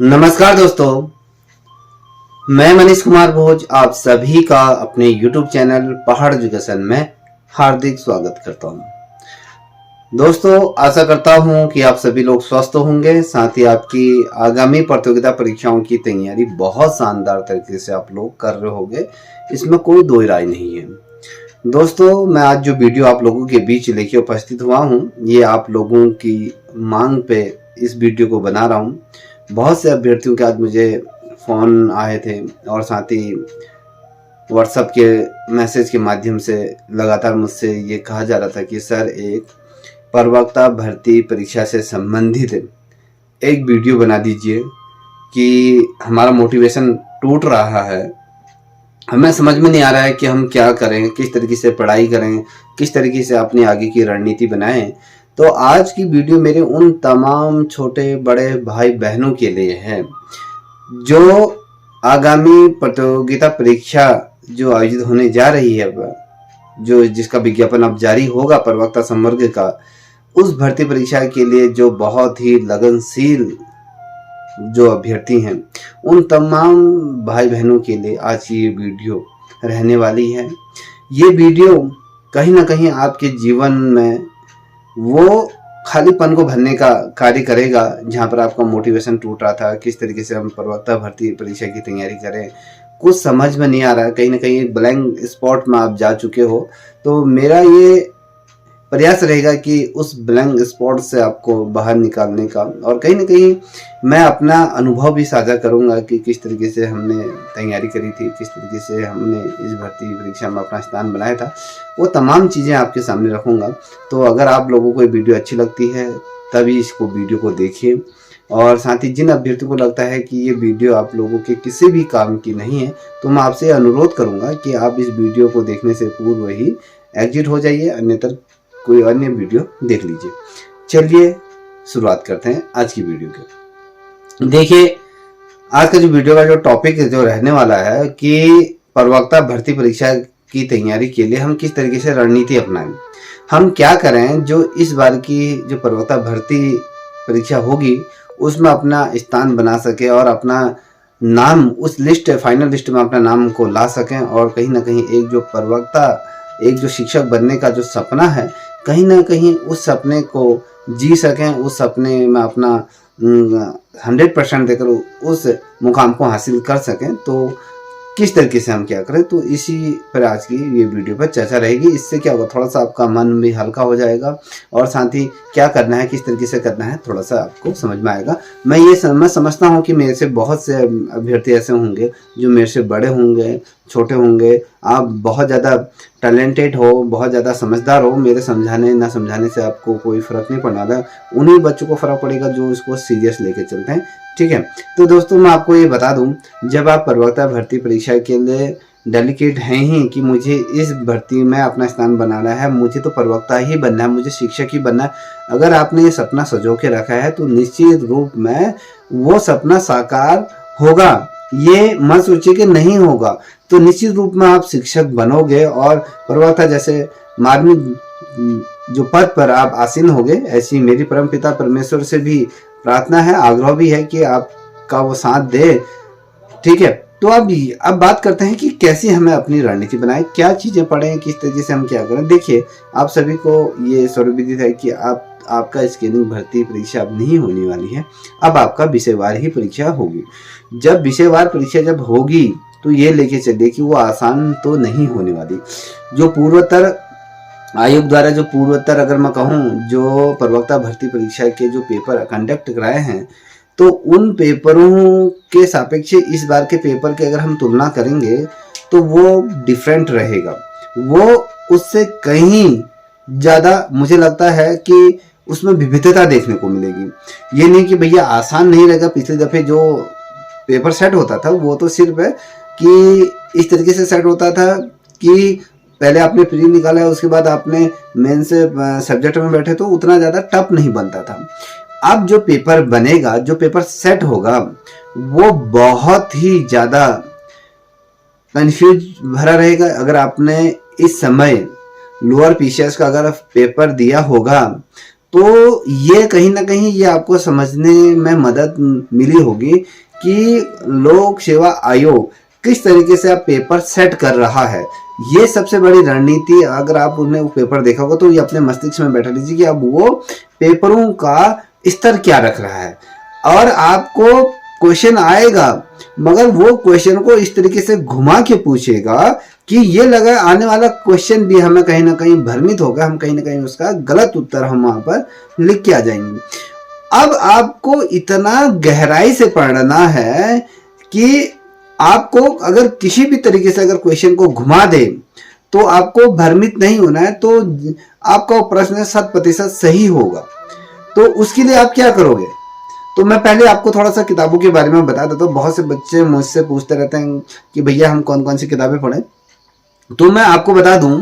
नमस्कार दोस्तों, मैं मनीष कुमार भोज आप सभी का अपने YouTube चैनल पहाड़ एजुकेशन में हार्दिक स्वागत करता हूं। दोस्तों, आशा करता हूं कि आप सभी लोग स्वस्थ होंगे, साथ ही आपकी आगामी प्रतियोगिता परीक्षाओं की तैयारी बहुत शानदार तरीके से आप लोग कर रहे होंगे, इसमें कोई दो राय नहीं है। दोस्तों, मैं आज जो वीडियो आप लोगों के बीच लेके उपस्थित हुआ हूं, ये आप लोगों की मांग पे इस वीडियो को बना रहा हूं। बहुत से अभ्यर्थियों के आज मुझे फ़ोन आए थे और साथ ही व्हाट्सएप के मैसेज के माध्यम से लगातार मुझसे ये कहा जा रहा था कि सर, एक प्रवक्ता भर्ती परीक्षा से संबंधित एक वीडियो बना दीजिए कि हमारा मोटिवेशन टूट रहा है। हमें समझ में नहीं आ रहा है कि हम क्या करें, किस तरीके से पढ़ाई करें, किस तरीके से अपनी आगे की रणनीति बनाएं। तो आज की वीडियो मेरे उन तमाम छोटे बड़े भाई बहनों के लिए है जो आगामी प्रतियोगिता परीक्षा जो आयोजित होने जा रही है, जो जिसका विज्ञापन अब जारी होगा प्रवक्ता संवर्ग का, उस भर्ती परीक्षा के लिए जो बहुत ही लगनशील जो अभ्यर्थी हैं, उन तमाम भाई बहनों के लिए आज ये वीडियो रहने वाली है। ये वीडियो कहीं ना कहीं आपके जीवन में वो खालीपन को भरने का कार्य करेगा जहाँ पर आपका मोटिवेशन टूट रहा था। किस तरीके से हम प्रवक्ता भर्ती परीक्षा की तैयारी करें, कुछ समझ में नहीं आ रहा है, कहीं ना कहीं एक ब्लैंक स्पॉट में आप जा चुके हो। तो मेरा ये प्रयास रहेगा कि उस ब्लैंक स्पॉट से आपको बाहर निकालने का, और कहीं ना कहीं मैं अपना अनुभव भी साझा करूंगा कि किस तरीके से हमने तैयारी करी थी, किस तरीके से हमने इस भर्ती परीक्षा में अपना स्थान बनाया था। वो तमाम चीज़ें आपके सामने रखूंगा। तो अगर आप लोगों को ये वीडियो अच्छी लगती है तभी इसको वीडियो को देखिए, और साथ ही जिन अभ्यर्थियों को लगता है कि ये वीडियो आप लोगों के किसी भी काम की नहीं है, तो मैं आपसे अनुरोध करूंगा कि आप इस वीडियो को देखने से पूर्व ही एग्जिट हो जाइए, अन्यथा कोई अन्य वीडियो देख लीजिए। चलिए शुरुआत करते हैं आज की वीडियो की। देखिए, आज का जो वीडियो का जो टॉपिक जो रहने वाला है कि प्रवक्ता भर्ती परीक्षा की तैयारी के लिए हम किस तरीके से रणनीति अपनाएं, हम क्या करें जो इस बार की जो प्रवक्ता भर्ती परीक्षा होगी उसमें अपना स्थान बना सके और अपना नाम उस लिस्ट फाइनल लिस्ट में अपना नाम को ला सकें, और कहीं ना कहीं एक जो प्रवक्ता, एक जो शिक्षक बनने का जो सपना है, कहीं ना कहीं उस सपने को जी सकें, उस सपने में अपना 100% देकर उस मुकाम को हासिल कर सकें। तो किस तरीके से हम क्या करें, तो इसी पर आज की ये वीडियो पर चर्चा रहेगी। इससे क्या होगा, थोड़ा सा आपका मन भी हल्का हो जाएगा, और साथ ही क्या करना है, किस तरीके से करना है, थोड़ा सा आपको समझ में आएगा। मैं समझता हूँ कि मेरे से बहुत से अभ्यर्थी ऐसे होंगे जो मेरे से बड़े होंगे, छोटे होंगे, आप बहुत ज़्यादा टैलेंटेड हो, बहुत ज़्यादा समझदार हो, मेरे समझाने ना समझाने से आपको कोई फ़र्क नहीं पड़ने वाला। उन्हीं बच्चों को फ़र्क पड़ेगा जो इसको सीरियस लेके चलते हैं। ठीक है, तो दोस्तों मैं आपको ये बता दूं, जब आप प्रवक्ता भर्ती परीक्षा के लिए डेडिकेट हैं ही कि मुझे इस भर्ती में अपना स्थान बनाना है, मुझे तो प्रवक्ता ही बनना है, मुझे शिक्षक ही बनना है, अगर आपने ये सपना सजो के रखा है तो निश्चित रूप में वो सपना साकार होगा। ये मत सोचिए कि नहीं होगा, तो निश्चित रूप में आप शिक्षक बनोगे और प्रवक्ता जैसे मार्मिक जो पद पर आप आसीन होगे, ऐसी मेरी परमपिता परमेश्वर से भी प्रार्थना है, आग्रह भी है कि आपका वो साथ दे। ठीक है, तो अब बात करते हैं कि कैसे हमें अपनी रणनीति बनाएं, क्या चीजें पढ़ें, किस तरीके से हम क्या करें। देखिए, आप सभी को ये सर्वविदित है कि आपका स्कैनिंग भर्ती परीक्षा अब नहीं होने वाली है, अब आपका विषयवार ही परीक्षा होगी। जब विषयवार परीक्षा जब होगी तो ये लेके चलिए कि वो आसान तो नहीं होने वाली। जो पूर्वोत्तर आयोग द्वारा जो पूर्वोत्तर अगर मैं कहूँ जो प्रवक्ता भर्ती परीक्षा के जो पेपर कंडक्ट कराए हैं, तो उन पेपरों के सापेक्ष इस बार के पेपर की अगर हम तुलना करेंगे तो वो डिफरेंट रहेगा, वो उससे कहीं ज़्यादा मुझे लगता है कि उसमें विविधता देखने को मिलेगी। ये नहीं कि भैया आसान नहीं रहेगा। पिछले दफ़े जो पेपर सेट होता था वो तो सिर्फ है कि इस तरीके से सेट होता था कि पहले आपने प्री निकाला है, उसके बाद आपने मेन से सब्जेक्ट में बैठे तो उतना ज़्यादा टफ नहीं बनता था। अब जो पेपर बनेगा, जो पेपर सेट होगा, वो बहुत ही ज़्यादा कंफ्यूज भरा रहेगा। अगर आपने इस समय लोअर पीसीएस का अगर पेपर दिया होगा तो ये कहीं ना कहीं ये आपको समझने में मदद मिली होगी कि लोक सेवा आयोग किस तरीके से आप पेपर सेट कर रहा है। ये सबसे बड़ी रणनीति, अगर आप उन्हें वो पेपर देखा होगा तो ये अपने मस्तिष्क में बैठा लीजिए कि अब वो पेपरों का स्तर क्या रख रहा है। और आपको क्वेश्चन आएगा, मगर वो क्वेश्चन को इस तरीके से घुमा के पूछेगा कि ये लगा आने वाला क्वेश्चन भी हमें कहीं ना कहीं भ्रमित होगा, हम कहीं ना कहीं उसका गलत उत्तर हम वहां पर लिख के आ जाएंगे। अब आपको इतना गहराई से पढ़ना है कि आपको अगर किसी भी तरीके से अगर क्वेश्चन को घुमा दे तो आपको भ्रमित नहीं होना है, तो आपका प्रश्न 100% सही होगा। तो उसके लिए आप क्या करोगे, तो मैं पहले आपको थोड़ा सा किताबों के बारे में बता देता हूँ। बहुत से बच्चे मुझसे पूछते रहते हैं कि भैया हम कौन कौन सी किताबें पढ़ें। तो मैं आपको बता दूं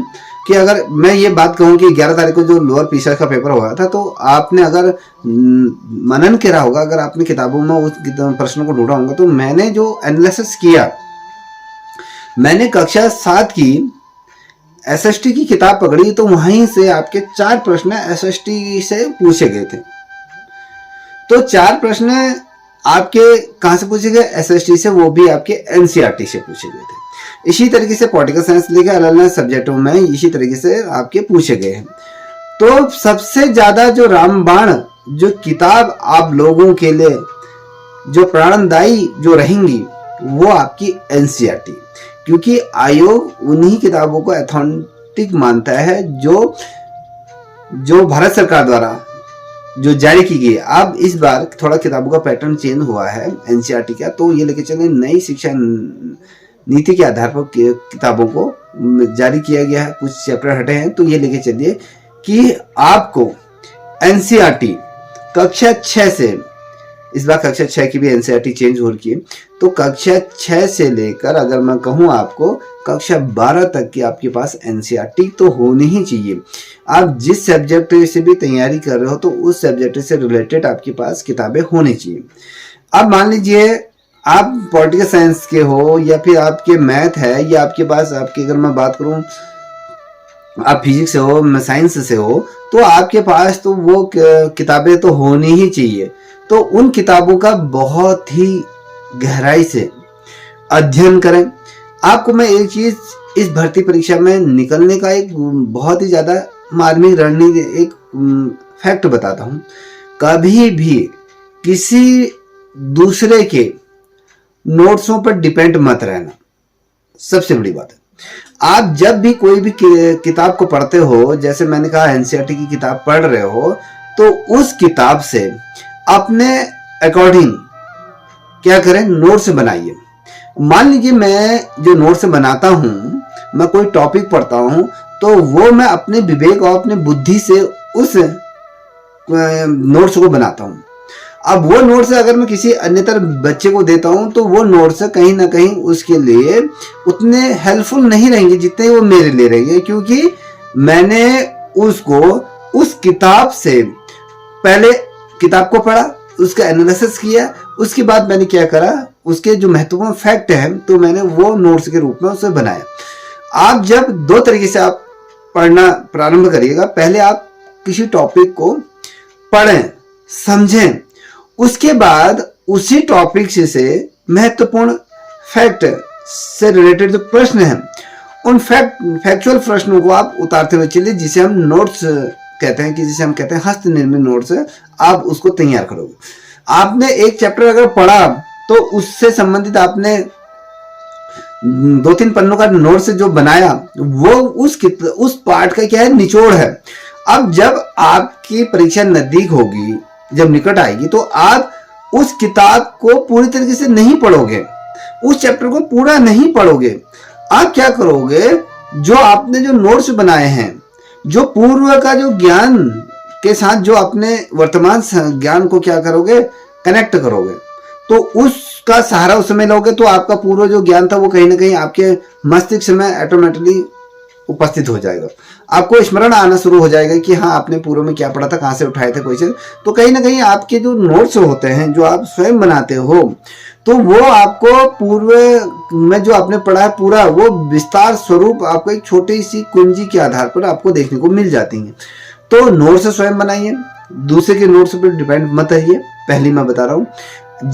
कि अगर मैं ये बात कहूं कि 11 तारीख को जो लोअर पीसर का पेपर हुआ था, तो आपने अगर मनन करा होगा, अगर आपने किताबों में उस प्रश्नों को ढूंढा होगा, तो मैंने जो एनालिसिस किया, मैंने कक्षा 7 की एसएसटी की किताब पकड़ी, तो वहीं से आपके 4 प्रश्न एसएसटी से पूछे गए थे। तो 4 प्रश्न आपके कहां से पूछे गए, एसएसटी से, वो भी आपके एनसीईआरटी से पूछे गए थे। इसी तरीके से पॉलिटिकल साइंस लेके अलग अलग सब्जेक्टों में इसी तरीके से आपके पूछे गए हैं। तो सबसे ज्यादा जो रामबाण जो किताब आप लोगों के लिए जो प्राणदायी जो रहेंगी वो आपकी एनसीईआरटी, क्योंकि आयोग उन्हीं किताबों को अथेंटिक मानता है जो भारत सरकार द्वारा जो जारी की गई है। अब इस बार थोड़ा किताबों का पैटर्न चेंज हुआ है एनसीईआरटी का, तो ये लेके चले नई शिक्षा नीति के आधार पर किताबों को जारी किया गया है, कुछ चैप्टर हटे हैं। तो ये लेके चलिए कि आपको एनसीईआरटी कक्षा 6 से, इस बार कक्षा 6 की भी एनसीईआरटी चेंज हो रही है, तो कक्षा 6 से लेकर अगर मैं कहूँ आपको कक्षा 12 तक की आपके पास एनसीईआरटी तो होनी ही चाहिए। आप जिस सब्जेक्ट से भी तैयारी कर रहे हो तो उस सब्जेक्ट से रिलेटेड आपके पास किताबें होनी चाहिए। अब मान लीजिए आप पॉलिटिकल साइंस के हो या फिर आपके मैथ है, या आपके पास आपकी अगर मैं बात करूं आप फिजिक्स से हो, मैं साइंस से हो, तो आपके पास तो वो किताबें तो होनी ही चाहिए। तो उन किताबों का बहुत ही गहराई से अध्ययन करें। आपको मैं एक चीज इस भर्ती परीक्षा में निकलने का एक बहुत ही ज्यादा मार्मिक रणनीति, एक फैक्ट बताता हूं। कभी भी किसी दूसरे के नोट्सों पर डिपेंड मत रहना, सबसे बड़ी बात है। आप जब भी कोई भी किताब को पढ़ते हो, जैसे मैंने कहा एनसीईआरटी की किताब पढ़ रहे हो, तो उस किताब से अपने अकॉर्डिंग क्या करें, नोट्स बनाइए। मान लीजिए मैं जो नोट्स बनाता हूं, मैं कोई टॉपिक पढ़ता हूं, तो वो मैं अपने विवेक और अपने बुद्धि से उस नोट्स को बनाता हूं। अब वो नोट्स अगर मैं किसी अन्यतर बच्चे को देता हूं तो वो नोट्स कहीं ना कहीं उसके लिए उतने हेल्पफुल नहीं रहेंगे जितने वो मेरे लिए रहेंगे, क्योंकि मैंने उसको उस किताब से पहले किताब को पढ़ा, उसका एनालिसिस किया, उसके बाद मैंने क्या करा, उसके जो महत्वपूर्ण फैक्ट है तो मैंने वो नोट्स के रूप में उसे बनाया। आप जब 2 तरीके से आप पढ़ना प्रारंभ करिएगा, पहले आप किसी टॉपिक को पढ़ें, समझें, उसके बाद उसी टॉपिक से महत्वपूर्ण फैक्ट से रिलेटेड जो प्रश्न हैं उन फैक्चुअल प्रश्नों को आप उतारते हुए चलिए, जिसे हम नोट्स कहते हैं, कि जिसे हम कहते हैं हस्त निर्मित नोट्स। आप उसको तैयार करोगे। आपने एक चैप्टर अगर पढ़ा तो उससे संबंधित आपने 2-3 पन्नों का नोट्स जो बनाया वो उस पार्ट का क्या है, निचोड़ है। अब जब आपकी परीक्षा नजदीक होगी, जब निकट आएगी, तो आप उस किताब को पूरी तरीके से नहीं पढ़ोगे, उस चैप्टर को पूरा नहीं पढ़ोगे। आप क्या करोगे, जो आपने जो नोट्स बनाए हैं, जो पूर्व का जो ज्ञान के साथ जो अपने वर्तमान ज्ञान को क्या करोगे, कनेक्ट करोगे, तो उसका सहारा उस समय लोगे, तो आपका पूर्व जो ज्ञान था वो कहीं ना कहीं आपके मस्तिष्क में ऑटोमेटिकली उपस्थित हो जाएगा। आपको स्मरण आना शुरू हो जाएगा कि हाँ आपने पूर्व में क्या पढ़ा था, कहाँ से उठाए थे क्वेश्चन। तो कहीं ना कहीं आपके जो नोट्स होते हैं जो आप स्वयं बनाते हो, तो वो आपको पूर्व में जो आपने पढ़ा है पूरा वो विस्तार स्वरूप आपको एक छोटी सी कुंजी के आधार पर आपको देखने को मिल जाती है। तो नोट्स स्वयं बनाइए, दूसरे के नोट्स पर डिपेंड मत रहिए। पहली मैं बता रहा हूँ,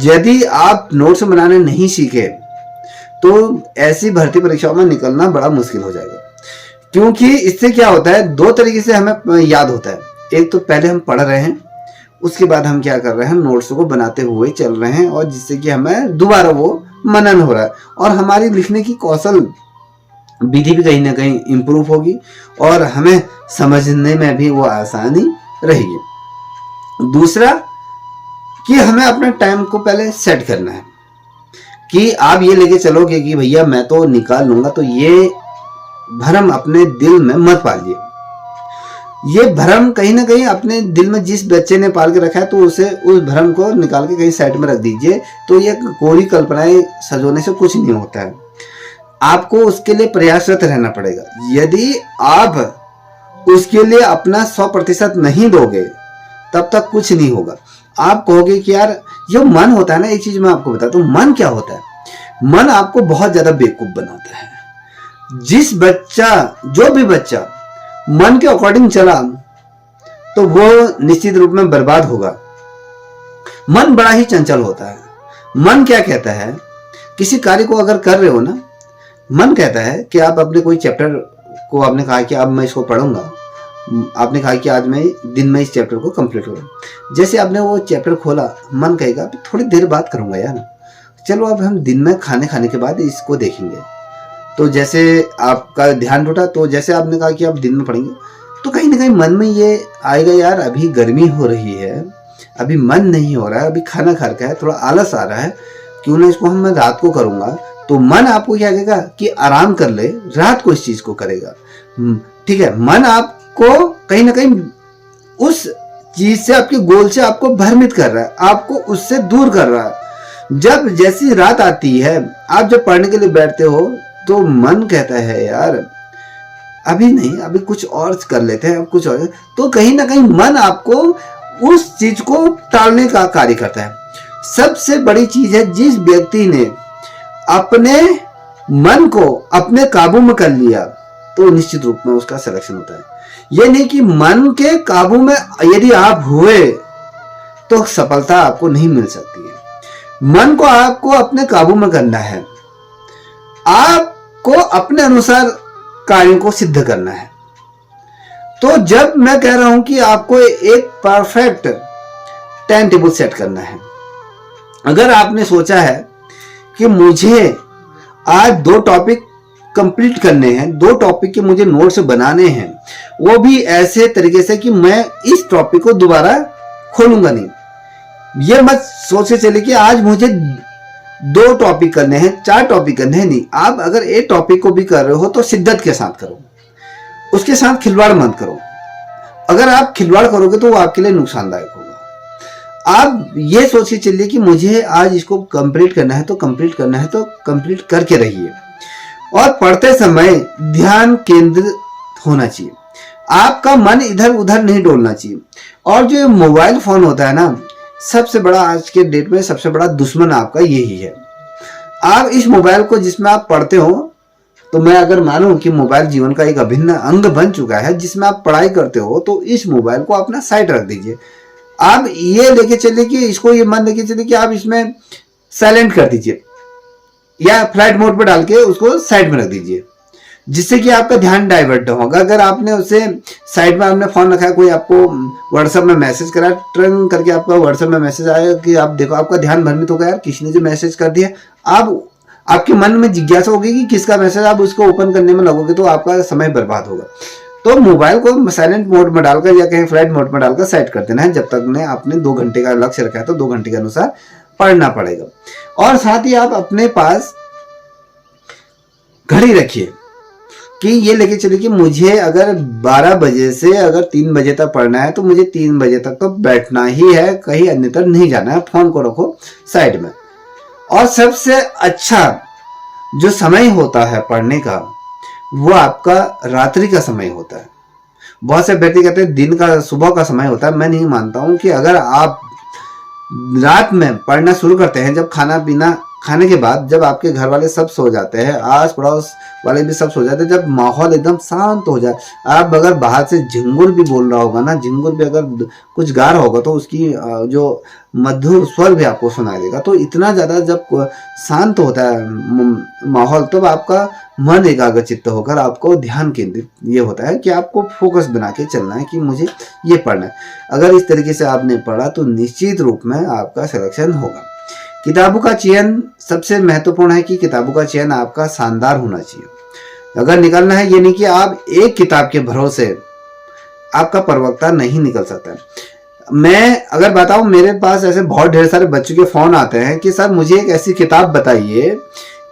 यदि आप नोट्स बनाने नहीं सीखे तो ऐसी भर्ती परीक्षाओं में निकलना बड़ा मुश्किल हो जाएगा। क्योंकि इससे क्या होता है, दो तरीके से हमें याद होता है। एक तो पहले हम पढ़ रहे हैं, उसके बाद हम क्या कर रहे हैं, नोट्स को बनाते हुए चल रहे हैं, और जिससे कि हमें दोबारा वो मनन हो रहा है, और हमारी लिखने की कौशल विधि भी कहीं ना कहीं इम्प्रूव होगी, और हमें समझने में भी वो आसानी रहेगी। दूसरा कि हमें अपने टाइम को पहले सेट करना है, कि आप ये लेके चलोगे कि भैया मैं तो निकाल लूंगा, तो ये भ्रम अपने दिल में मत पालिए। ये भ्रम कहीं ना कहीं अपने दिल में जिस बच्चे ने पाल के रखा है, तो उसे उस भ्रम को निकाल के कहीं साइड में रख दीजिए। तो ये कोरी कल्पनाएं सजोने से कुछ नहीं होता है, आपको उसके लिए प्रयासरत रहना पड़ेगा। यदि आप उसके लिए अपना 100% नहीं दोगे, तब तक कुछ नहीं होगा। आप कहोगे कि यार ये मन होता है ना, एक चीज मैं आपको बताता हूँ, मन क्या होता है, मन आपको बहुत ज्यादा बेवकूफ बनाता है। जो भी बच्चा मन के अकॉर्डिंग चला, तो वो निश्चित रूप में बर्बाद होगा। मन बड़ा ही चंचल होता है। मन क्या कहता है, किसी कार्य को अगर कर रहे हो ना, मन कहता है कि आप अपने कोई चैप्टर को, आपने कहा कि अब मैं इसको पढ़ूंगा, आपने कहा कि आज मैं दिन में इस चैप्टर को कंप्लीट करूँ। जैसे आपने वो चैप्टर खोला, मन कहेगा थोड़ी देर बात करूंगा यार, चलो अब हम दिन में खाने के बाद इसको देखेंगे। तो जैसे आपका ध्यान टूटा, तो जैसे आपने कहा कि आप दिन में पढ़ेंगे, तो कहीं ना कहीं मन में ये आएगा, यार अभी गर्मी हो रही है, अभी मन नहीं हो रहा है, अभी खाना खा रखा है, थोड़ा आलस आ रहा है, क्यों ना इसको मैं रात को करूंगा। तो मन आपको क्या कहेगा कि आराम कर ले, रात को इस चीज को करेगा। ठीक है, मन आपको कहीं ना कहीं उस चीज से, आपके गोल से आपको भ्रमित कर रहा है, आपको उससे दूर कर रहा है। जब जैसी रात आती है, आप जब पढ़ने के लिए बैठते हो, तो मन कहता है यार अभी नहीं, अभी कुछ और कर लेते हैं, अब कुछ और। तो कहीं ना कहीं मन आपको उस चीज को टालने का कार्य करता है। सबसे बड़ी चीज है, जिस व्यक्ति ने अपने मन को अपने काबू में कर लिया, तो निश्चित रूप में उसका सिलेक्शन होता है। यह नहीं कि मन के काबू में यदि आप हुए तो सफलता आपको नहीं मिल सकती है। मन को आपको अपने काबू में करना है, आपको अपने अनुसार कार्यों को सिद्ध करना है। तो जब मैं कह रहा हूं कि आपको एक परफेक्ट टाइम टेबल सेट करना है, अगर आपने सोचा है कि मुझे आज 2 टॉपिक कंप्लीट करने हैं, 2 टॉपिक के मुझे नोट्स बनाने हैं, वो भी ऐसे तरीके से कि मैं इस टॉपिक को दोबारा खोलूंगा नहीं। ये मत सोचे चले कि आज मुझे 2 टॉपिक करने हैं, 4 टॉपिक करने हैं, नहीं। आप अगर एक टॉपिक को भी कर रहे हो तो शिद्दत के साथ करो, उसके साथ खिलवाड़ मत करो। अगर आप खिलवाड़ करोगे तो वो आपके लिए नुकसानदायक होगा। आप ये सोच के चलिए कि मुझे आज इसको कंप्लीट करना है, तो कंप्लीट करना है, तो कंप्लीट करके रहिए। और पढ़ते समय ध्यान केंद्रित होना चाहिए, आपका मन इधर उधर नहीं डोलना चाहिए। और जो मोबाइल फोन होता है ना, सबसे बड़ा आज के डेट में सबसे बड़ा दुश्मन आपका यही है। आप इस मोबाइल को, जिसमें आप पढ़ते हो, तो मैं अगर मानूं कि मोबाइल जीवन का एक अभिन्न अंग बन चुका है, जिसमें आप पढ़ाई करते हो, तो इस मोबाइल को अपना साइड रख दीजिए। आप ये लेके चलिए कि इसको ये मन लेके चलिए कि आप इसमें साइलेंट कर दीजिए, या फ्लाइट मोड पर डाल के उसको साइड में रख दीजिए, जिससे कि आपका ध्यान डाइवर्ट होगा। अगर आपने उसे साइड में आपने फोन रखा है, कोई आपको व्हाट्सएप में मैसेज करा, ट्रंग करके आपका व्हाट्सएप में मैसेज आएगा कि आप देखो, आपका ध्यान भ्रमित होगा, यार किसी ने जो मैसेज कर दिया। आप आपके मन में जिज्ञासा होगी कि किसका मैसेज, आप उसको ओपन करने में लगोगे तो आपका समय बर्बाद होगा। तो मोबाइल को साइलेंट मोड में डालकर या कहीं फ्लाइट मोड में डालकर साइड कर देना है। जब तक ने आपने 2 घंटे का लक्ष्य रखा है, तो 2 घंटे के अनुसार पढ़ना पड़ेगा। और साथ ही आप अपने पास घड़ी रखिए कि ये लेके चलिए कि मुझे अगर 12 बजे से अगर 3 बजे तक पढ़ना है, तो मुझे 3 बजे तक तो बैठना ही है, कहीं अन्यत्र नहीं जाना है। फोन को रखो साइड में। और सबसे अच्छा जो समय होता है पढ़ने का, वो आपका रात्रि का समय होता है। बहुत से व्यक्ति कहते हैं दिन का, सुबह का समय होता है। मैं नहीं मानता हूं कि अगर आप रात में पढ़ना शुरू करते हैं, जब खाना पीना खाने के बाद जब आपके घर वाले सब सो जाते हैं, आस पड़ोस वाले भी सब सो जाते हैं, जब माहौल एकदम शांत हो जाए, आप अगर बाहर से झिंगुर भी बोल रहा होगा ना, झिंगुर भी अगर कुछ गा रहा होगा तो उसकी जो मधुर स्वर भी आपको सुनाई देगा। तो इतना ज़्यादा जब शांत होता है माहौल, तब आपका मन एकाग्रचित्त होकर आपको ध्यान केंद्रित ये होता है कि आपको फोकस बना के चलना है कि मुझे ये पढ़ना है। अगर इस तरीके से आपने पढ़ा तो निश्चित रूप में आपका सिलेक्शन होगा। किताबों का चयन सबसे महत्वपूर्ण है कि किताबों का चयन आपका शानदार होना चाहिए। अगर निकलना है, ये नहीं कि आप एक किताब के भरोसे आपका प्रवक्ता नहीं निकल सकता है। मैं अगर बताऊं, मेरे पास ऐसे बहुत ढेर सारे बच्चों के फोन आते हैं कि सर मुझे एक ऐसी किताब बताइए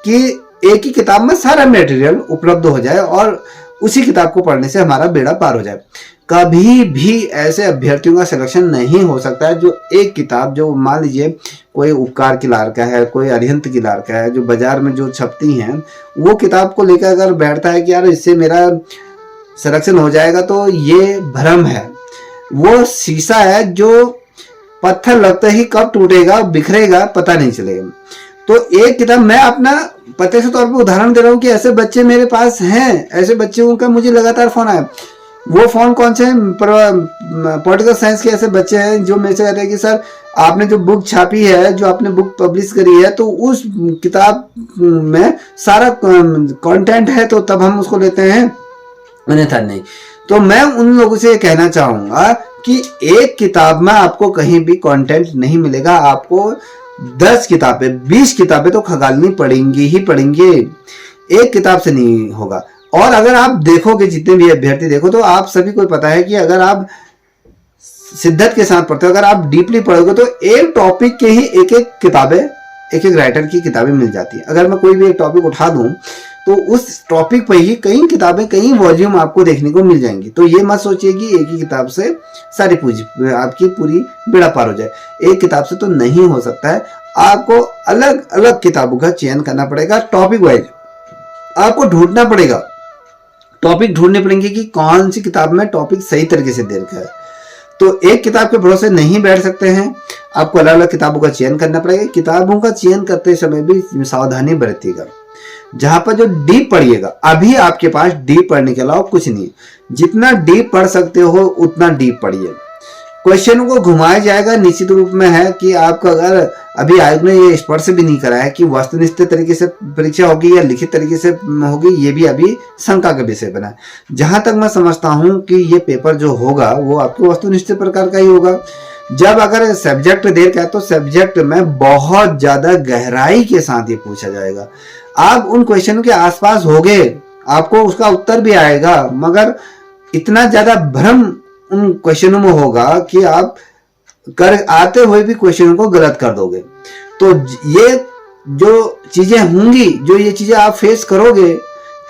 कि एक ही किताब में सारा मटेरियल उपलब्ध हो जाए और उसी किताब को पढ़ने से हमारा बेड़ा पार हो जाए। कभी भी ऐसे अभ्यर्थियों का सिलेक्शन नहीं हो सकता है जो एक किताब, जो मान लीजिए कोई उपकार किलार का है, कोई अरिहंत किलार का है, जो बाजार में जो छपती हैं, वो किताब को लेकर अगर बैठता है कि यार इससे मेरा सिलेक्शन हो जाएगा, तो ये भ्रम है। वो शीशा है जो पत्थर लगते ही कब टूटेगा, बिखरेगा, पता नहीं चलेगा। तो एक किताब, मैं अपना पते से तौर पर उदाहरण दे रहा हूँ कि ऐसे बच्चे मेरे पास हैं, ऐसे बच्चों का मुझे लगातार फोन आया। वो फोन कौन से, पॉलिटिकल साइंस के ऐसे बच्चे हैं जो मेरे से कहते हैं कि सर आपने जो बुक छापी है, जो आपने बुक पब्लिश करी है, तो उस किताब में सारा कंटेंट है, तो तब हम उसको लेते हैं, अन्यथा नहीं। तो मैं उन लोगों से कहना चाहूंगा कि एक किताब में आपको कहीं भी कंटेंट नहीं मिलेगा, आपको 10 किताबें 20 किताबें तो खंगालनी पड़ेंगी ही पड़ेंगी, एक किताब से नहीं होगा। और अगर आप देखोगे, जितने भी अभ्यर्थी देखो, तो आप सभी को पता है कि अगर आप शिद्दत के साथ पढ़ते हो, अगर आप डीपली पढ़ोगे, तो एक टॉपिक के ही एक एक किताबें, एक एक राइटर की किताबें मिल जाती है। अगर मैं कोई भी एक टॉपिक उठा दूं तो उस टॉपिक पर ही कई किताबें, कई वॉल्यूम आपको देखने को मिल जाएंगी। तो ये मत सोचिए कि एक ही किताब से सारी पूरी आपकी पूरी बेड़ा पार हो जाए, एक किताब से तो नहीं हो सकता है। आपको अलग अलग किताबों का चयन करना पड़ेगा, टॉपिक वाइज आपको ढूंढना पड़ेगा, टॉपिक ढूंढने पड़ेंगे कि कौन सी किताब में टॉपिक सही तरीके से दे रखा है। तो एक किताब के भरोसे नहीं बैठ सकते हैं, आपको अलग अलग किताबों का चयन करना पड़ेगा। किताबों का चयन करते समय भी सावधानी बरतिएगा। जहां पर जो डीप पढ़िएगा, अभी आपके पास डीप पढ़ने के अलावा कुछ नहीं, जितना डीप पढ़ सकते हो उतना डीप पढ़िए। क्वेश्चन को घुमाया जाएगा, निश्चित रूप में है कि आपका, अगर अभी आयोग ने ये स्पष्ट भी नहीं करा है कि वस्तुनिष्ठ तरीके से परीक्षा होगी या लिखित तरीके से होगी, ये भी अभी शंका का विषय बना है। जहां तक मैं समझता हूं कि ये पेपर जो होगा वो आपके वस्तुनिष्ठ प्रकार का ही होगा। जब अगर सब्जेक्ट दे रखा है तो सब्जेक्ट में बहुत ज्यादा गहराई के साथ ये पूछा जाएगा। आप उन क्वेश्चनों के आसपास होगे, आपको उसका उत्तर भी आएगा, मगर इतना ज्यादा भ्रम उन क्वेश्चनों में होगा कि आप कर आते हुए भी क्वेश्चनों को गलत कर दोगे। तो ये जो चीजें होंगी, जो ये चीजें आप फेस करोगे,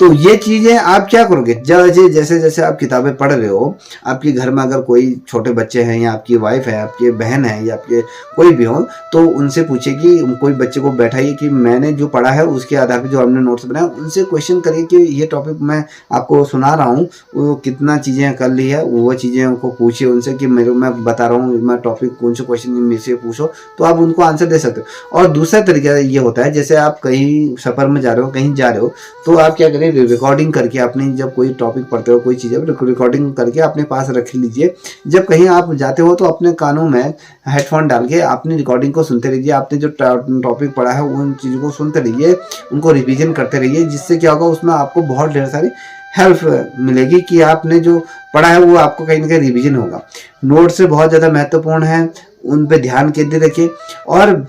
तो ये चीजें आप क्या करोगे, जैसे जैसे आप किताबें पढ़ रहे हो, आपके घर में अगर कोई छोटे बच्चे हैं, या आपकी वाइफ है, आपकी बहन है, या आपके कोई भी हो, तो उनसे पूछिए कि कोई बच्चे को बैठाइए कि मैंने जो पढ़ा है उसके आधार पर जो हमने नोट्स बनाए, उनसे क्वेश्चन करिए कि ये टॉपिक मैं आपको सुना रहा हूँ, वो कितना चीजें कर ली है, वो चीजें उनको पूछिए उनसे कि मैं बता रहा हूँ, मैं टॉपिक कौन से क्वेश्चन में से पूछो, तो आप उनको आंसर दे सकते हो। और दूसरा तरीका ये होता है, जैसे आप कहीं सफर में जा रहे हो, कहीं जा रहे हो, तो आप क्या करें, रिकॉर्डिंग करके अपनी, जब कोई टॉपिक पढ़ते हो, कोई चीज़ रिकॉर्डिंग करके अपने पास रख लीजिए। जब कहीं आप जाते हो तो अपने कानों में हेडफोन डाल के अपनी रिकॉर्डिंग को सुनते रहिए, आपने जो टॉपिक पढ़ा है उन चीज़ों को सुनते रहिए, उनको रिवीजन करते रहिए, जिससे क्या होगा, उसमें आपको बहुत ढेर सारी हेल्प मिलेगी कि आपने जो पढ़ा है वो आपको कहीं ना कहीं रिवीजन होगा। नोट्स से बहुत ज़्यादा महत्वपूर्ण है, उन पर ध्यान केंद्रित रखिए और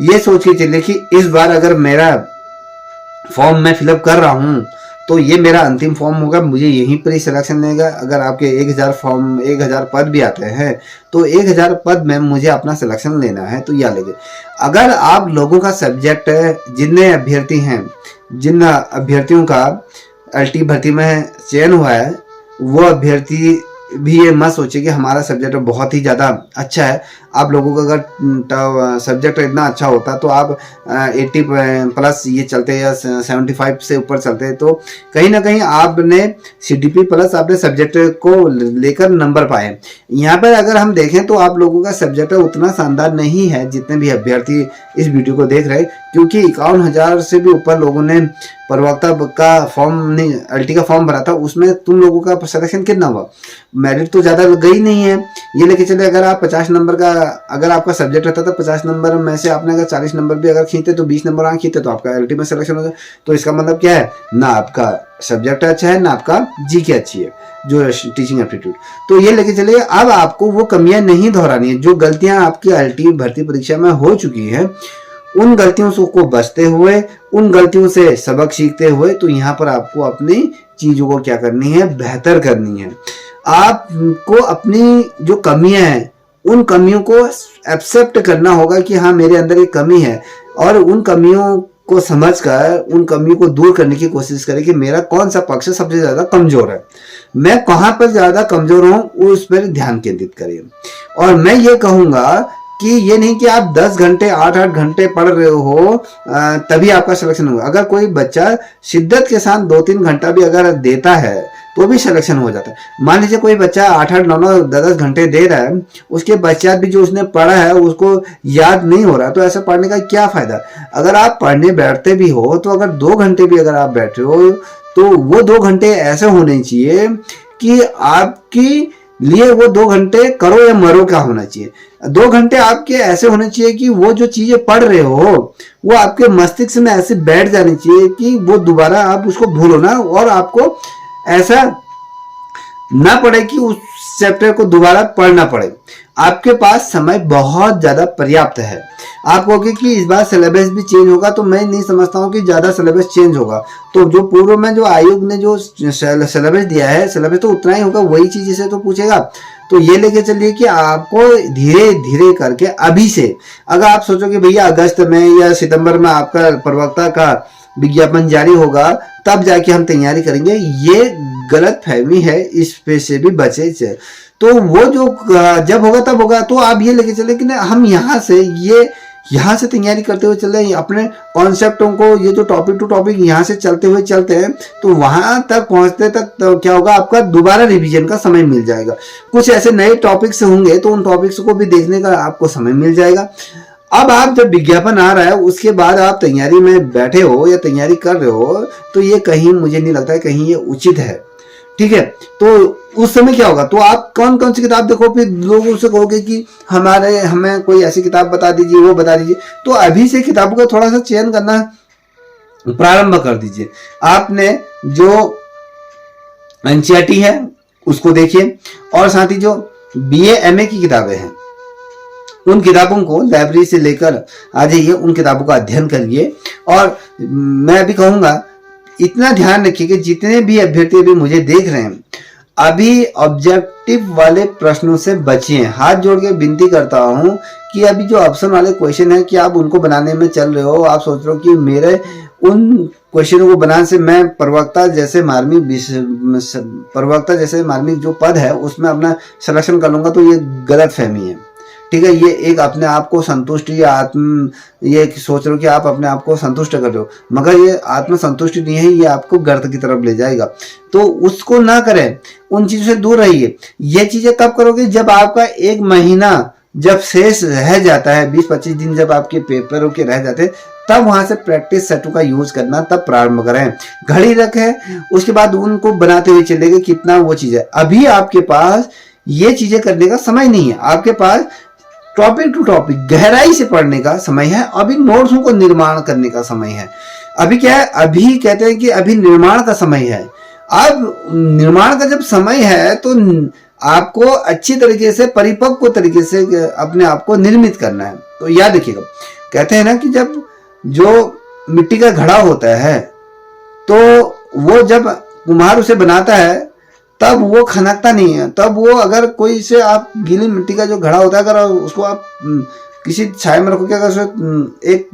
ये सोच के चलिए कि इस बार अगर मेरा फॉर्म मैं फिलअप कर रहा हूँ तो ये मेरा अंतिम फॉर्म होगा, मुझे यहीं पर ही सिलेक्शन लेगा। अगर आपके 1000 पद भी आते हैं तो 1000 पद में मुझे अपना सिलेक्शन लेना है, तो यह लेंगे। अगर आप लोगों का सब्जेक्ट, जितने अभ्यर्थी हैं, जिन अभ्यर्थियों का LT भर्ती में चयन हुआ है, वो अभ्यर्थी भी ये मत सोचिए कि हमारा सब्जेक्ट बहुत ही ज़्यादा अच्छा है। आप लोगों का अगर सब्जेक्ट इतना अच्छा होता तो आप 80 प्लस ये चलते या 75 से ऊपर चलते, तो कहीं ना कहीं आपने CDP प्लस आपने सब्जेक्ट को लेकर नंबर पाए। यहाँ पर अगर हम देखें तो आप लोगों का सब्जेक्ट उतना शानदार नहीं है जितने भी अभ्यर्थी इस वीडियो को देख रहे हैं, क्योंकि 51,000 से भी ऊपर लोगों ने प्रवक्ता का फॉर्म नहीं, LT का फॉर्म भरा था, उसमें तुम लोगों का सिलेक्शन कितना हुआ? मेरिट तो ज़्यादा गई नहीं है। ये लेके चले अगर आप 50 नंबर का अगर आपका सब्जेक्ट रहता तो 50 नंबर में से आपने अगर 40 नंबर भी अगर खींचते तो 20 नंबर आगे खींचते तो आपका LT में सिलेक्शन हो जाए। तो इसका मतलब क्या है, ना आपका सब्जेक्ट अच्छा है ना आपका GK अच्छी है, जो टीचिंग एप्टीट्यूड। तो ये लेके चलिए अब आपको वो कमियां नहीं दोहरानी है, जो गलतियां आपकी LT भर्ती परीक्षा में हो चुकी है उन गलतियों को बचते हुए, उन गलतियों से सबक सीखते हुए, तो यहाँ पर आपको अपनी चीजों को क्या करनी है, बेहतर करनी है। आपको अपनी जो कमियां हैं उन कमियों को एक्सेप्ट करना होगा कि हाँ मेरे अंदर एक कमी है, और उन कमियों को समझकर उन कमियों को दूर करने की कोशिश करें कि मेरा कौन सा पक्ष सबसे ज्यादा कमजोर है, मैं कहाँ पर ज्यादा कमजोर हूँ उस पर ध्यान केंद्रित करिए। और मैं ये कहूंगा कि ये नहीं कि आप 10 घंटे 8-8 घंटे पढ़ रहे हो तभी आपका सिलेक्शन होगा। अगर कोई बच्चा शिद्दत के साथ 2-3 घंटा भी अगर देता है तो भी सिलेक्शन हो जाता है। मान लीजिए कोई बच्चा 8-8 9-9 10-10 घंटे दे रहा है, उसके पश्चात भी जो उसने पढ़ा है उसको याद नहीं हो रहा, तो ऐसा पढ़ने का क्या फायदा। अगर आप पढ़ने बैठते भी हो तो अगर 2 घंटे भी अगर आप बैठे हो तो वो 2 घंटे ऐसे होने चाहिए कि आपकी लिए वो 2 घंटे करो या मरो का होना चाहिए। 2 घंटे आपके ऐसे होने चाहिए कि वो जो चीजें पढ़ रहे हो वो आपके मस्तिष्क में ऐसे बैठ जानी चाहिए कि वो दोबारा आप उसको भूलो ना, और आपको ऐसा ना पड़े कि उस चैप्टर को दोबारा पढ़ना पड़े। आपके पास समय बहुत ज्यादा पर्याप्त है। आप कहोगे कि इस बार सिलेबस भी चेंज होगा, तो मैं नहीं समझता हूँ कि ज्यादा सिलेबस चेंज होगा। तो जो पूर्व में जो आयोग ने जो सिलेबस दिया है, सिलेबस तो उतना ही होगा, वही चीज से तो पूछेगा। तो ये लेके चलिए कि आपको धीरे धीरे करके अभी से, अगर आप सोचोगे भैया अगस्त में या सितंबर में आपका प्रवक्ता का विज्ञापन जारी होगा तब जाके हम तैयारी करेंगे, ये गलत फहमी है, इस पे से भी बचे से। तो वो जो जब होगा तब होगा। तो आप ये लेके चले कि ना हम यहाँ से तैयारी करते हुए चले, अपने कॉन्सेप्टों को, ये जो टॉपिक टू टॉपिक यहाँ से चलते हुए चलते हैं, तो वहां तक पहुंचते तक तो क्या होगा, आपका दोबारा रिवीजन का समय मिल जाएगा। कुछ ऐसे नए टॉपिक्स होंगे तो उन टॉपिक्स को भी देखने का आपको समय मिल जाएगा। अब आप जब विज्ञापन आ रहा है उसके बाद आप तैयारी में बैठे हो या तैयारी कर रहे हो, तो ये कहीं मुझे नहीं लगता है कहीं ये उचित है। ठीक है, तो उस समय क्या होगा, तो आप कौन कौन सी किताब देखो, फिर लोगों से कहोगे कि हमें कोई ऐसी किताब बता दीजिए, वो बता दीजिए। तो अभी से किताबों का थोड़ा सा चयन करना प्रारंभ कर दीजिए। आपने जो NCERT है उसको देखिए, और साथ ही जो BA MA की किताबें हैं उन किताबों को लाइब्रेरी से लेकर आ जाइए, उन किताबों का अध्ययन करिए। और मैं अभी कहूंगा इतना ध्यान रखिए कि जितने भी अभ्यर्थी अभी मुझे देख रहे हैं, अभी ऑब्जेक्टिव वाले प्रश्नों से बचिए। हाथ जोड़ के विनती करता हूं कि अभी जो ऑप्शन वाले क्वेश्चन है कि आप उनको बनाने में चल रहे हो, आप सोच रहे हो कि मेरे उन क्वेश्चनों को बनाने से मैं प्रवक्ता जैसे मार्मिक जो पद है उसमें अपना सिलेक्शन कर लूंगा, तो ये गलत फहमी है। ठीक है, ये एक अपने आप को संतुष्टि या ये सोच रहे हो कि आप अपने आप को संतुष्ट कर रहे हो, मगर ये आत्म संतुष्टि नहीं है, ये आपको गर्त की तरफ ले जाएगा। तो उसको ना करें, उन चीजों से दूर रहिए। ये चीजें तब करोगे जब आपका 1 महीना जब शेष रह जाता है, 20-25 दिन जब आपके पेपरों के रह जाते हैं, तब वहां से प्रैक्टिस सेटों का यूज करना तब प्रारंभ करें। घड़ी रखें, उसके बाद उनको बनाते हुए चलेंगे कितना वो चीज है। अभी आपके पास ये चीजें करने का समय नहीं है, आपके पास टॉपिक टू टॉपिक गहराई से पढ़ने का समय है, अभी नोट्सों को निर्माण करने का समय है। अभी क्या है, अभी कहते हैं कि अभी निर्माण का समय है। अब निर्माण का जब समय है तो आपको अच्छी तरीके से, परिपक्व तरीके से अपने आप को निर्मित करना है। तो याद रखिएगा, कहते हैं ना कि जब जो मिट्टी का घड़ा होता है तो वो जब कुम्हार उसे बनाता है तब वो खनकता नहीं है। तब वो अगर कोई से आप गीली मिट्टी का जो घड़ा होता है, अगर उसको आप किसी छाया में रखोगे, अगर उसे एक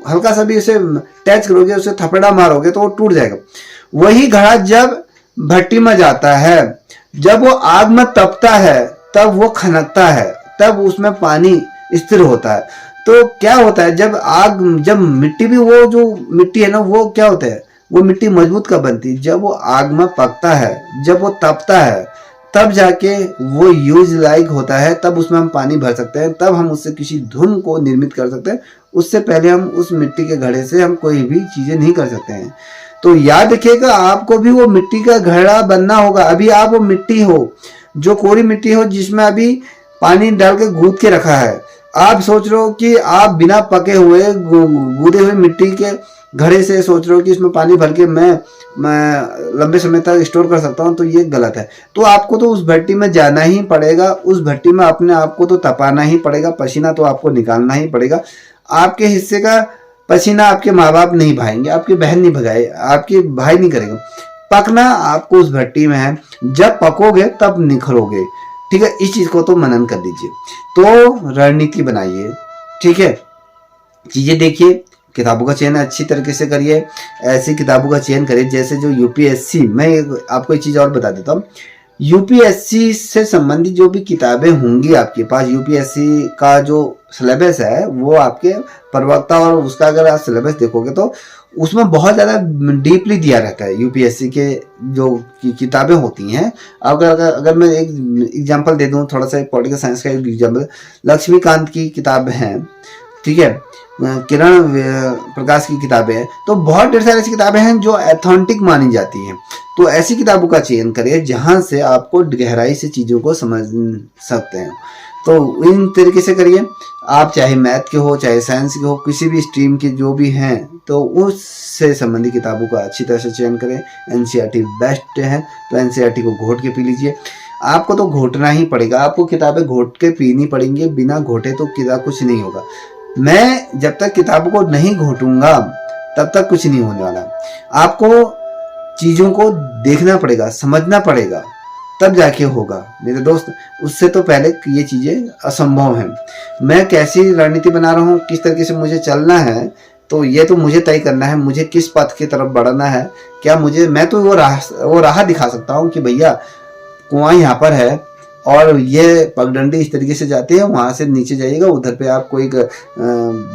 हल्का सा भी उसे टच करोगे, उसे थपेड़ा मारोगे तो वो टूट जाएगा। वही घड़ा जब भट्टी में जाता है, जब वो आग में तपता है, तब वो खनकता है, तब उसमें पानी स्थिर होता है। तो क्या होता है, जब मिट्टी भी, वो जो मिट्टी है ना, वो क्या होता है, वो मिट्टी मजबूत कब बनती है, जब वो आग में पकता है, जब वो तपता है, तब जाके वो यूज लाइक होता है, तब उसमें हम पानी भर सकते हैं, तब हम उससे किसी धुन को निर्मित कर सकते हैं। उससे पहले हम उस मिट्टी के घड़े से हम कोई भी चीजें नहीं कर सकते हैं। तो याद रखिएगा, आपको भी वो मिट्टी का घड़ा बनना होगा। अभी आप वो मिट्टी हो, जो कोरी मिट्टी हो, जिसमें अभी पानी डाल के गूंथ के रखा है, आप सोच रहे हो कि आप बिना पके हुए गूंदे हुए मिट्टी के घड़े से सोच रहे हो कि इसमें पानी भर के मैं लंबे समय तक स्टोर कर सकता हूँ, तो ये गलत है। तो आपको तो उस भट्टी में जाना ही पड़ेगा, उस भट्टी में अपने आप को तो तपाना ही पड़ेगा, पसीना तो आपको निकालना ही पड़ेगा। आपके हिस्से का पसीना आपके माँ बाप नहीं भाएंगे, आपकी बहन नहीं भगाए, आपके भाई नहीं करेगा। पकना आपको उस भट्टी में है, जब पकोगे तब निखरोगे। ठीक है, इस चीज को तो मनन कर दीजिए। तो रणनीति बनाइए, ठीक है, चीजें देखिए, किताबों का चयन अच्छी तरीके से करिए। ऐसी किताबों का चयन करिए जैसे जो यूपीएससी, मैं आपको एक चीज और बता देता हूँ, यूपीएससी से संबंधित जो भी किताबें होंगी आपके पास, यूपीएससी का जो सिलेबस है वो आपके प्रवक्ता, और उसका अगर आप सिलेबस देखोगे तो उसमें बहुत ज़्यादा डीपली दिया रहता है। यूपीएससी के जो किताबें होती हैं, अगर मैं एक एग्जांपल दे दूं, थोड़ा सा पॉलिटिकल साइंस का एक एग्जांपल, लक्ष्मीकांत की किताब है, ठीक है, किरण प्रकाश की किताबें हैं, तो बहुत ढेर सारी ऐसी किताबें हैं जो ऑथेंटिक मानी जाती हैं। तो ऐसी किताबों का चयन करिए जहां से आपको गहराई से चीज़ों को समझ सकते हैं। तो इन तरीके से करिए, आप चाहे मैथ के हो, चाहे साइंस के हो, किसी भी स्ट्रीम के जो भी हैं, तो उससे संबंधित किताबों का अच्छी तरह से चयन करें। एनसीईआरटी बेस्ट है, तो एनसीईआरटी को घोट के पी लीजिए। आपको तो घोटना ही पड़ेगा, आपको किताबें घोट के पीनी पड़ेंगी, बिना घोटे तो किताब कुछ नहीं होगा। मैं जब तक किताबों को नहीं घोटूंगा तब तक कुछ नहीं होने वाला। आपको चीजों को देखना पड़ेगा, समझना पड़ेगा, तब जाके होगा मेरे दोस्त। उससे तो पहले ये चीजें असंभव हैं। मैं कैसी रणनीति बना रहा हूँ, किस तरीके से मुझे चलना है, तो ये तो मुझे तय करना है, मुझे किस पथ की तरफ बढ़ना है। क्या मैं तो वो राह दिखा सकता हूँ कि भैया कुआं यहाँ पर है और ये पगडंडी इस तरीके से जाती है, वहां से नीचे जाइएगा, उधर पे आपको एक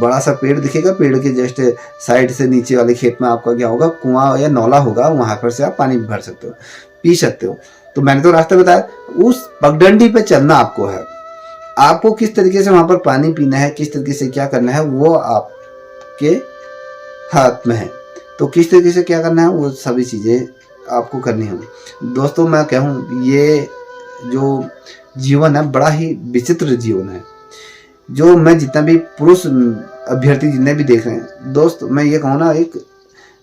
बड़ा सा पेड़ दिखेगा, पेड़ के जस्ट साइड से नीचे वाले खेत में आपका क्या होगा, कुआं या नौला होगा, वहां पर से आप पानी भर सकते हो, पी सकते हो। तो मैंने तो रास्ता बताया, उस पगडंडी पे चलना आपको है। आपको किस तरीके से वहां पर पानी पीना है, किस तरीके से क्या करना है, वो आपके हाथ में है। तो किस तरीके से क्या करना है, वो सभी चीजें आपको करनी होंगी। दोस्तों मैं कहूँ, ये जो जीवन है बड़ा ही विचित्र जीवन है। जो मैं जितना भी पुरुष अभ्यर्थी जितने भी देख रहे हैं दोस्त, मैं ये कहूँ ना, एक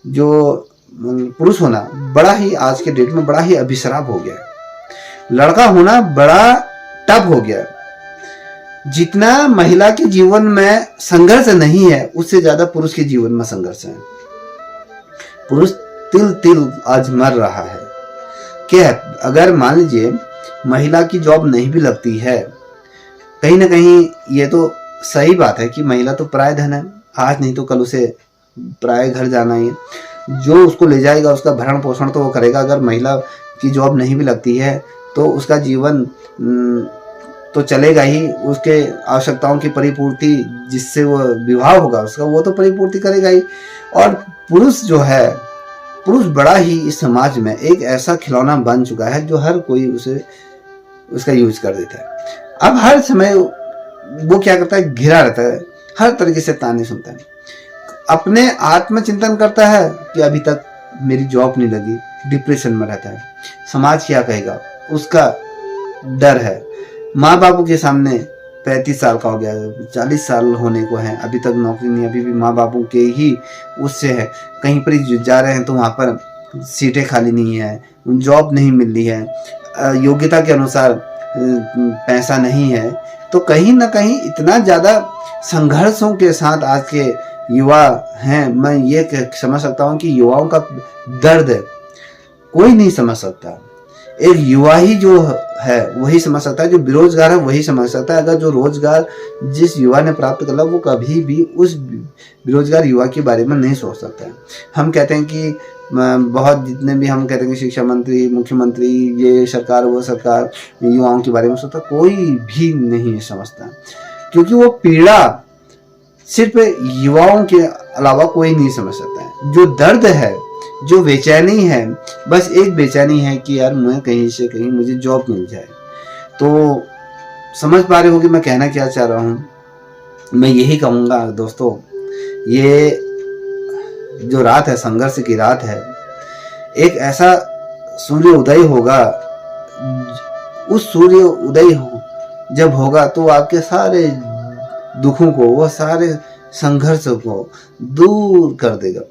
जो पुरुष होना बड़ा ही आज के डेट में बड़ा ही अभिशाप हो गया है। लड़का होना बड़ा टफ हो गया है। जितना महिला के जीवन में संघर्ष नहीं है, उससे ज्यादा पुरुष के जीवन में संघर्ष है। पुरुष तिल तिल आज मर रहा है। क्या है, अगर मान लीजिए महिला की जॉब नहीं भी लगती है, कहीं ना कहीं ये तो सही बात है कि महिला तो पराय धन है, आज नहीं तो कल उसे पराय घर जाना ही है। जो उसको ले जाएगा उसका भरण पोषण तो वो करेगा। अगर महिला की जॉब नहीं भी लगती है तो उसका जीवन तो चलेगा ही, उसके आवश्यकताओं की परिपूर्ति, जिससे वो विवाह होगा उसका, वो तो परिपूर्ति करेगा ही। और पुरुष जो है, पुरुष बड़ा ही इस समाज में एक ऐसा खिलौना बन चुका है जो हर कोई उसका यूज कर देता है। अब हर समय वो क्या करता है, घिरा रहता है, हर तरीके से ताने सुनता है, अपने आत्मचिंतन करता है कि अभी तक मेरी जॉब नहीं लगी, डिप्रेशन में रहता है, समाज क्या कहेगा, उसका डर है। माँ बापों के सामने 35 साल का हो गया, 40 साल होने को है, अभी तक नौकरी नहीं, अभी भी माँ बापों के ही उससे है। कहीं पर जा रहे हैं तो वहाँ पर सीटें खाली नहीं है, जॉब नहीं मिल रही है, योग्यता के अनुसार पैसा नहीं है। तो कहीं ना कहीं इतना ज़्यादा संघर्षों के साथ आज के युवा हैं। मैं ये समझ सकता हूँ कि युवाओं का दर्द कोई नहीं समझ सकता। एक युवा ही जो है वही समझ सकता है, जो बेरोजगार है वही समझ सकता है। अगर जो रोजगार जिस युवा ने प्राप्त कर लिया वो कभी भी उस बेरोजगार युवा के बारे में नहीं सोच सकता है। हम कहते हैं कि बहुत जितने भी हम कहते हैं कि शिक्षा मंत्री, मुख्यमंत्री, ये सरकार वो सरकार युवाओं के बारे में सोचता, कोई भी नहीं समझता, क्योंकि वो पीड़ा सिर्फ युवाओं के अलावा कोई नहीं समझ सकता है। जो दर्द है, जो बेचैनी है, बस एक बेचैनी है कि यार मैं कहीं से कहीं मुझे जॉब मिल जाए। तो समझ पा रहे हो कि मैं कहना क्या चाह रहा हूँ। मैं यही कहूँगा दोस्तों, ये जो रात है, संघर्ष की रात है, एक ऐसा सूर्य उदय होगा, उस सूर्य उदय जब होगा तो आपके सारे दुखों को, वो सारे संघर्ष को दूर कर देगा।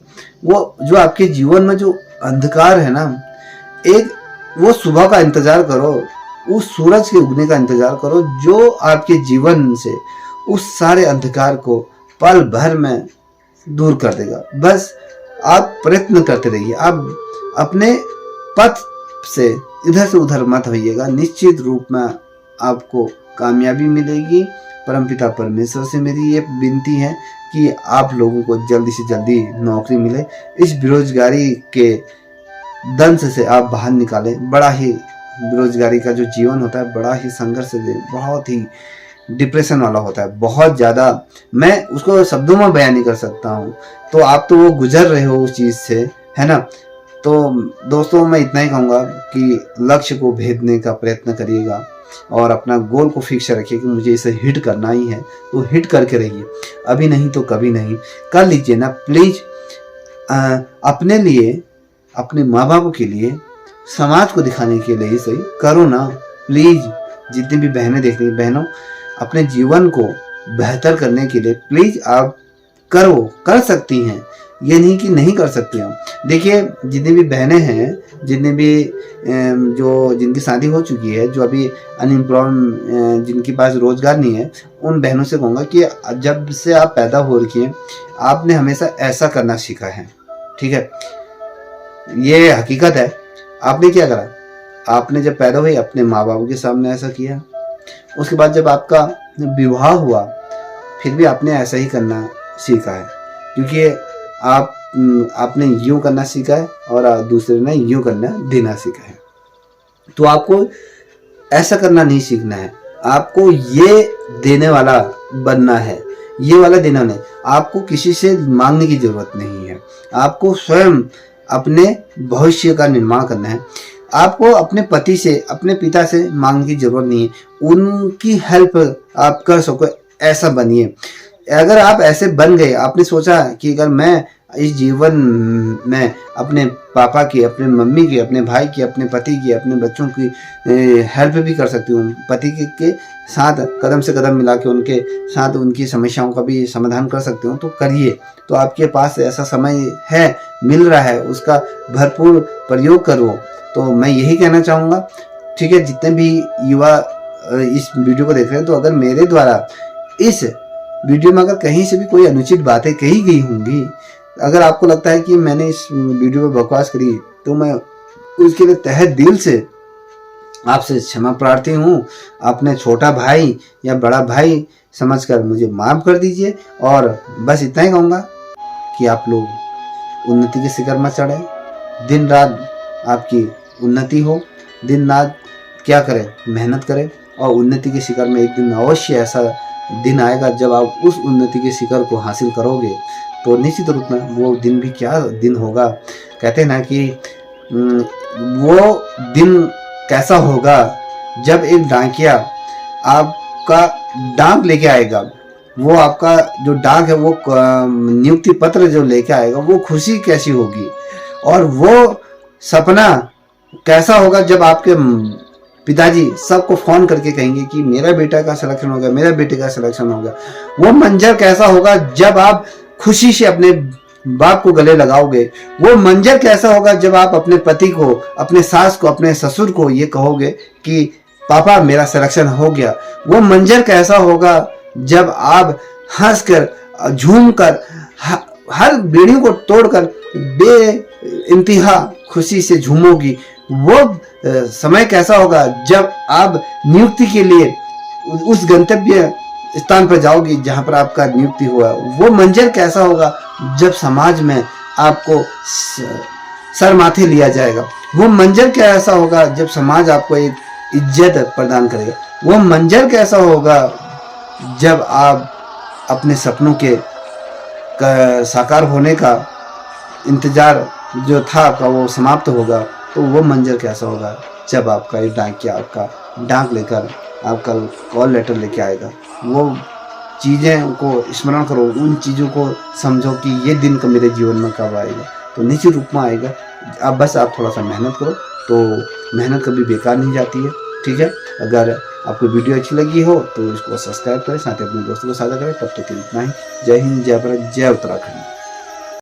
वो जो आपके जीवन में जो अंधकार है ना, एक वो सुबह का इंतजार करो, उस सूरज के उगने का इंतजार करो जो आपके जीवन से उस सारे अंधकार को पल भर में दूर कर देगा। बस आप प्रयत्न करते रहिए, आप अपने पथ से इधर से उधर मत होइएगा। निश्चित रूप में आपको कामयाबी मिलेगी। परमपिता परमेश्वर से मेरी ये विनती है कि आप लोगों को जल्दी से जल्दी नौकरी मिले, इस बेरोजगारी के दंश से आप बाहर निकालें। बड़ा ही बेरोजगारी का जो जीवन होता है बड़ा ही संघर्ष से, बहुत ही डिप्रेशन वाला होता है, बहुत ज़्यादा। मैं उसको शब्दों में बयान नहीं कर सकता हूँ। तो आप तो वो गुजर रहे हो उस चीज़ से, है ना। तो दोस्तों मैं इतना ही कहूँगा कि लक्ष्य को भेदने का प्रयत्न करिएगा और अपना गोल को फिक्स रखिए कि मुझे इसे हिट करना ही है, तो हिट करके रहिए। अभी नहीं तो कभी नहीं कर लीजिए ना प्लीज़। अपने लिए, अपने माँ बाप के लिए, समाज को दिखाने के लिए ही सही करो ना प्लीज़। जितनी भी बहनें देख रही, बहनों अपने जीवन को बेहतर करने के लिए प्लीज़ आप करो, कर सकती हैं, ये नहीं कि नहीं कर सकती हो। देखिए जितनी भी बहनें हैं, जितने भी जिनकी शादी हो चुकी है, जो अभी अनएम्प्लॉय, जिनके पास रोजगार नहीं है, उन बहनों से कहूँगा कि जब से आप पैदा हो रखी हैं आपने हमेशा ऐसा करना सीखा है, ठीक है। ये हकीकत है। आपने क्या करा, आपने जब पैदा हुई अपने माँ बाप के सामने ऐसा किया, उसके बाद जब आपका विवाह हुआ फिर भी आपने ऐसा ही करना सीखा है, क्योंकि आपने यूं करना सीखा है और दूसरे ने यूं करना देना सीखा है। तो आपको ऐसा करना नहीं सीखना है, आपको ये देने वाला बनना है, ये वाला देना नहीं। आपको किसी से मांगने की जरूरत नहीं है, आपको स्वयं अपने भविष्य का निर्माण करना है। आपको अपने पति से, अपने पिता से मांगने की जरूरत नहीं है, उनकी हेल्प आप कर सको, ऐसा बनिए। अगर आप ऐसे बन गए, आपने सोचा कि अगर मैं इस जीवन में अपने पापा की, अपने मम्मी की, अपने भाई की, अपने पति की, अपने बच्चों की हेल्प भी कर सकती हूँ, पति के साथ कदम से कदम मिला के उनके साथ उनकी समस्याओं का भी समाधान कर सकती हूँ, तो करिए। तो आपके पास ऐसा समय है, मिल रहा है, उसका भरपूर प्रयोग करो। तो मैं यही कहना चाहूँगा, ठीक है। जितने भी युवा इस वीडियो को देख रहे हैं, तो अगर मेरे द्वारा इस वीडियो में अगर कहीं से भी कोई अनुचित बातें कही गई होंगी, अगर आपको लगता है कि मैंने इस वीडियो में बकवास करी, तो मैं उसके लिए तहे दिल से आपसे क्षमा प्रार्थी हूँ। अपने छोटा भाई या बड़ा भाई समझकर मुझे माफ़ कर दीजिए। और बस इतना ही कहूँगा कि आप लोग उन्नति के शिखर में चढ़े, दिन रात आपकी उन्नति हो, दिन रात क्या करें, मेहनत करें, और उन्नति के शिखर में एक दिन अवश्य ऐसा दिन आएगा जब आप उस उन्नति के शिखर को हासिल करोगे। तो निश्चित रूप में वो दिन भी क्या दिन होगा, कहते हैं ना कि वो दिन कैसा होगा जब एक डाकिया आपका डाक लेके आएगा। वो आपका जो डाक है, वो नियुक्ति पत्र जो लेके आएगा, वो खुशी कैसी होगी, और वो सपना कैसा होगा जब आपके पिताजी सबको फोन करके कहेंगे कि मेरा बेटा का सिलेक्शन हो गया, मेरा बेटे का सिलेक्शन हो गया। वो मंजर कैसा होगा जब आप खुशी से अपने बाप को गले लगाओगे। वो मंजर कैसा होगा जब आप अपने पति को, अपने सास को, अपने ससुर को ये कहोगे कि पापा मेरा सिलेक्शन हो गया। वो मंजर कैसा होगा जब आप हंसकर, झूमकर, हर बेड़ियों को तोड़कर बे इंतहा खुशी से झूमोगी। वो समय कैसा होगा जब आप नियुक्ति के लिए उस गंतव्य स्थान पर जाओगे जहां पर आपका नियुक्ति हुआ। वो मंजर कैसा होगा जब समाज में आपको सर माथे लिया जाएगा। वो मंजर कैसा होगा जब समाज आपको एक इज्जत प्रदान करेगा। वो मंजर कैसा होगा जब आप अपने सपनों के साकार होने का इंतजार जो था आपका वो समाप्त होगा। तो वो मंजर कैसा होगा जब आपका एक डाकिया आपका डाक लेकर आपका कॉल लेटर लेके आएगा। वो चीज़ें को स्मरण करो, उन चीज़ों को समझो कि ये दिन का मेरे जीवन में कब आएगा। तो निश्चित रूप में आएगा। आप थोड़ा सा मेहनत करो, तो मेहनत कभी बेकार नहीं जाती है। ठीक है, अगर आपको वीडियो अच्छी लगी हो तो इसको सब्सक्राइब करें, साथ ही अपने दोस्तों को साझा करें। तब तक इतना ही। जय हिंद, जय भारत, जय उत्तराखंड।